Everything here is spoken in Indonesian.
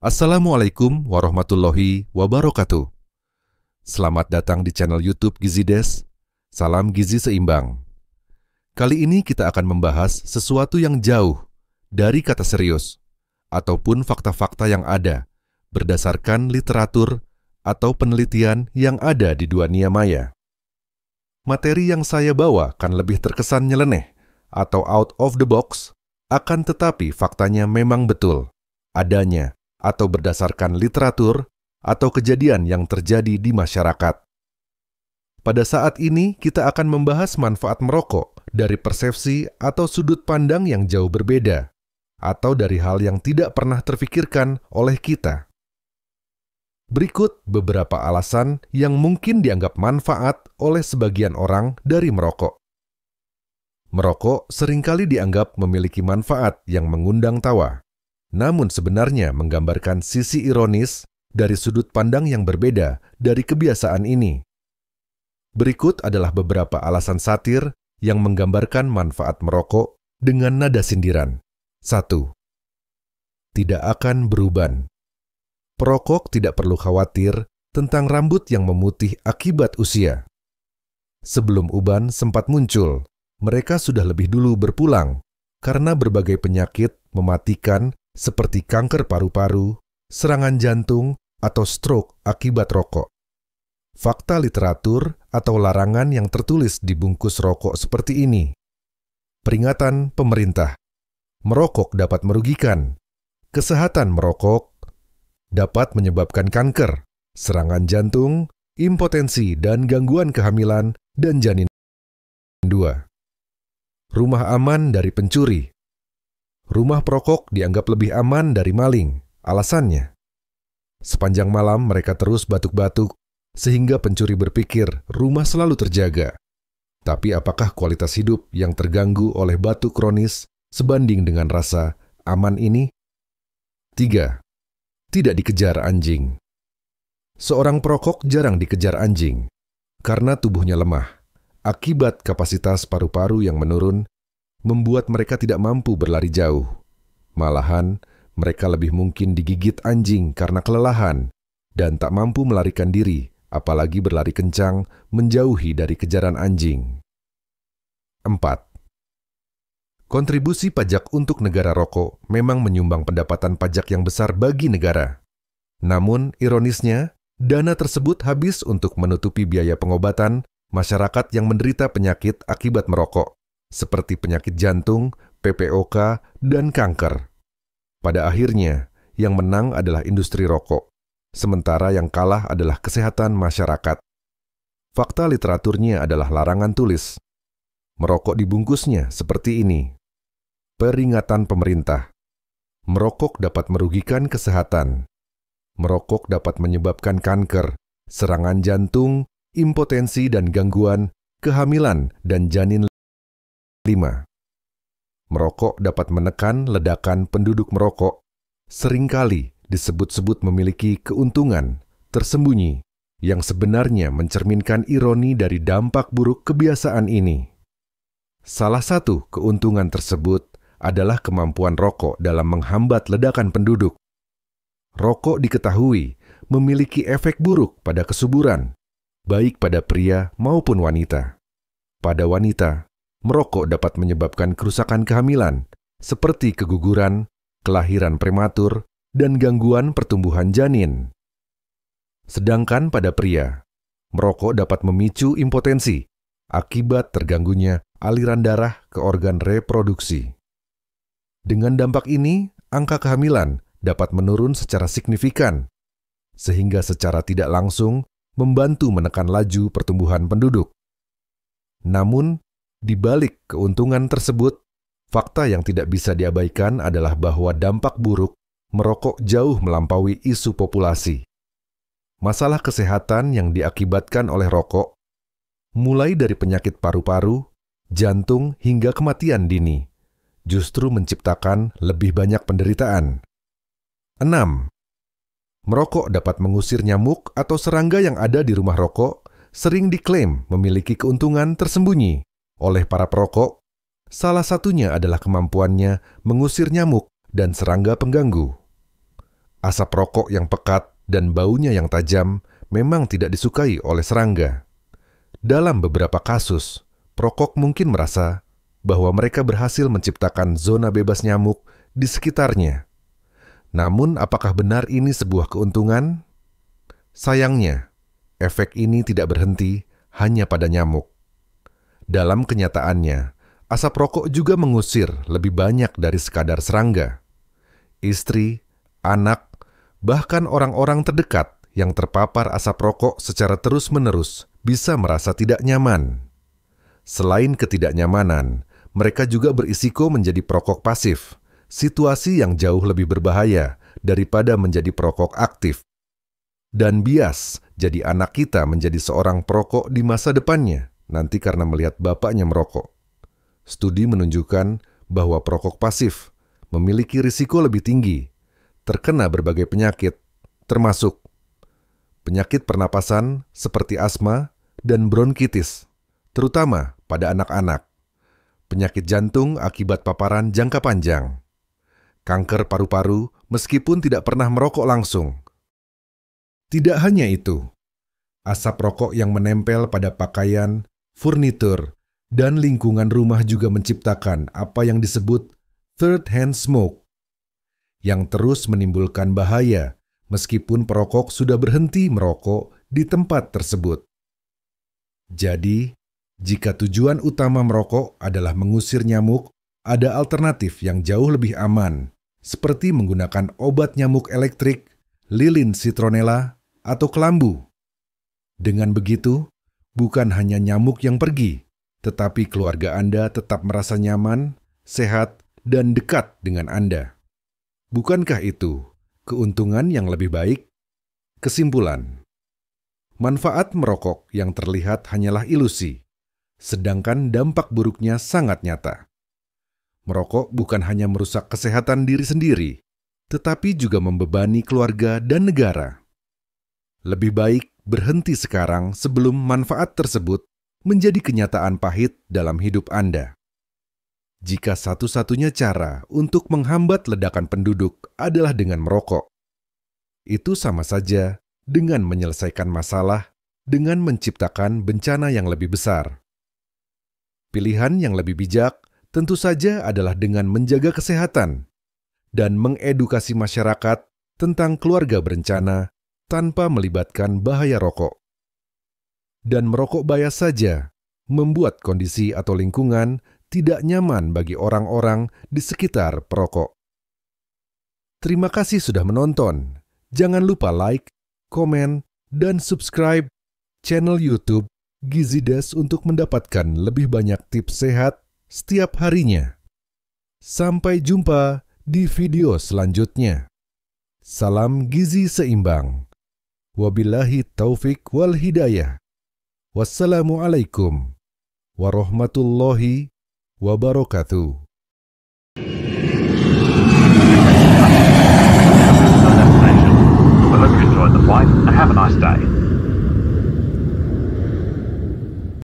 Assalamualaikum warahmatullahi wabarakatuh. Selamat datang di channel YouTube Gizi Des. Salam gizi seimbang. Kali ini kita akan membahas sesuatu yang jauh dari kata serius ataupun fakta-fakta yang ada berdasarkan literatur atau penelitian yang ada di dunia maya. Materi yang saya bawa kan lebih terkesan nyeleneh atau out of the box, akan tetapi faktanya memang betul adanya atau berdasarkan literatur atau kejadian yang terjadi di masyarakat. Pada saat ini kita akan membahas manfaat merokok dari persepsi atau sudut pandang yang jauh berbeda, atau dari hal yang tidak pernah terfikirkan oleh kita. Berikut beberapa alasan yang mungkin dianggap manfaat oleh sebagian orang dari merokok. Merokok seringkali dianggap memiliki manfaat yang mengundang tawa, namun sebenarnya menggambarkan sisi ironis dari sudut pandang yang berbeda dari kebiasaan ini. Berikut adalah beberapa alasan satir yang menggambarkan manfaat merokok dengan nada sindiran. 1. Tidak akan beruban. Perokok tidak perlu khawatir tentang rambut yang memutih akibat usia. Sebelum uban sempat muncul, mereka sudah lebih dulu berpulang karena berbagai penyakit mematikan seperti kanker paru-paru, serangan jantung, atau stroke akibat rokok. Fakta literatur atau larangan yang tertulis di bungkus rokok seperti ini. Peringatan pemerintah. Merokok dapat merugikan. Kesehatan merokok dapat menyebabkan kanker, serangan jantung, impotensi, dan gangguan kehamilan dan janin. 2. Rumah aman dari pencuri. Rumah perokok dianggap lebih aman dari maling. Alasannya, sepanjang malam mereka terus batuk-batuk, sehingga pencuri berpikir rumah selalu terjaga. Tapi apakah kualitas hidup yang terganggu oleh batuk kronis sebanding dengan rasa aman ini? 3. Tidak dikejar anjing. Seorang perokok jarang dikejar anjing, karena tubuhnya lemah. Akibat kapasitas paru-paru yang menurun, membuat mereka tidak mampu berlari jauh. Malahan, mereka lebih mungkin digigit anjing karena kelelahan dan tak mampu melarikan diri, apalagi berlari kencang menjauhi dari kejaran anjing. 4. Kontribusi pajak untuk negara rokok memang menyumbang pendapatan pajak yang besar bagi negara. Namun, ironisnya, dana tersebut habis untuk menutupi biaya pengobatan masyarakat yang menderita penyakit akibat merokok, seperti penyakit jantung, PPOK, dan kanker. Pada akhirnya, yang menang adalah industri rokok, sementara yang kalah adalah kesehatan masyarakat. Fakta literaturnya adalah larangan tulis. Merokok dibungkusnya seperti ini. Peringatan pemerintah. Merokok dapat merugikan kesehatan. Merokok dapat menyebabkan kanker, serangan jantung, impotensi dan gangguan, kehamilan, dan janin. 5. Merokok dapat menekan ledakan penduduk merokok. Seringkali disebut-sebut memiliki keuntungan tersembunyi yang sebenarnya mencerminkan ironi dari dampak buruk kebiasaan ini. Salah satu keuntungan tersebut adalah kemampuan rokok dalam menghambat ledakan penduduk. Rokok diketahui memiliki efek buruk pada kesuburan, baik pada pria maupun wanita. Pada wanita, merokok dapat menyebabkan kerusakan kehamilan, seperti keguguran, kelahiran prematur, dan gangguan pertumbuhan janin. Sedangkan pada pria, merokok dapat memicu impotensi akibat terganggunya aliran darah ke organ reproduksi. Dengan dampak ini, angka kehamilan dapat menurun secara signifikan, sehingga secara tidak langsung membantu menekan laju pertumbuhan penduduk. Namun, di balik keuntungan tersebut, fakta yang tidak bisa diabaikan adalah bahwa dampak buruk merokok jauh melampaui isu populasi. Masalah kesehatan yang diakibatkan oleh rokok, mulai dari penyakit paru-paru, jantung hingga kematian dini, justru menciptakan lebih banyak penderitaan. 6. Merokok dapat mengusir nyamuk atau serangga yang ada di rumah rokok, sering diklaim memiliki keuntungan tersembunyi oleh para perokok. Salah satunya adalah kemampuannya mengusir nyamuk dan serangga pengganggu. Asap rokok yang pekat dan baunya yang tajam memang tidak disukai oleh serangga. Dalam beberapa kasus, perokok mungkin merasa bahwa mereka berhasil menciptakan zona bebas nyamuk di sekitarnya. Namun, apakah benar ini sebuah keuntungan? Sayangnya, efek ini tidak berhenti hanya pada nyamuk. Dalam kenyataannya, asap rokok juga mengusir lebih banyak dari sekadar serangga. Istri, anak, bahkan orang-orang terdekat yang terpapar asap rokok secara terus-menerus bisa merasa tidak nyaman. Selain ketidaknyamanan, mereka juga berisiko menjadi perokok pasif, situasi yang jauh lebih berbahaya daripada menjadi perokok aktif. Dan bias jadi anak kita menjadi seorang perokok di masa depannya, nanti karena melihat bapaknya merokok. Studi menunjukkan bahwa perokok pasif memiliki risiko lebih tinggi, terkena berbagai penyakit, termasuk penyakit pernapasan seperti asma dan bronkitis, terutama pada anak-anak, penyakit jantung akibat paparan jangka panjang, kanker paru-paru meskipun tidak pernah merokok langsung. Tidak hanya itu, asap rokok yang menempel pada pakaian, furnitur, dan lingkungan rumah juga menciptakan apa yang disebut third-hand smoke, yang terus menimbulkan bahaya meskipun perokok sudah berhenti merokok di tempat tersebut. Jadi, jika tujuan utama merokok adalah mengusir nyamuk, ada alternatif yang jauh lebih aman, seperti menggunakan obat nyamuk elektrik, lilin citronella, atau kelambu. Dengan begitu, bukan hanya nyamuk yang pergi, tetapi keluarga Anda tetap merasa nyaman, sehat, dan dekat dengan Anda. Bukankah itu keuntungan yang lebih baik? Kesimpulan, manfaat merokok yang terlihat hanyalah ilusi, sedangkan dampak buruknya sangat nyata. Merokok bukan hanya merusak kesehatan diri sendiri, tetapi juga membebani keluarga dan negara. Lebih baik berhenti sekarang sebelum manfaat tersebut menjadi kenyataan pahit dalam hidup Anda. Jika satu-satunya cara untuk menghambat ledakan penduduk adalah dengan merokok, itu sama saja dengan menyelesaikan masalah dengan menciptakan bencana yang lebih besar. Pilihan yang lebih bijak tentu saja adalah dengan menjaga kesehatan dan mengedukasi masyarakat tentang keluarga berencana tanpa melibatkan bahaya rokok. Dan merokok bias saja membuat kondisi atau lingkungan tidak nyaman bagi orang-orang di sekitar perokok. Terima kasih sudah menonton. Jangan lupa like, komen, dan subscribe channel YouTube Gizi Des untuk mendapatkan lebih banyak tips sehat setiap harinya. Sampai jumpa di video selanjutnya. Salam gizi seimbang. Wabillahi taufik wal hidayah. Wassalamualaikum warahmatullahi wabarakatuh. We hope you enjoyed the flight and have a nice day.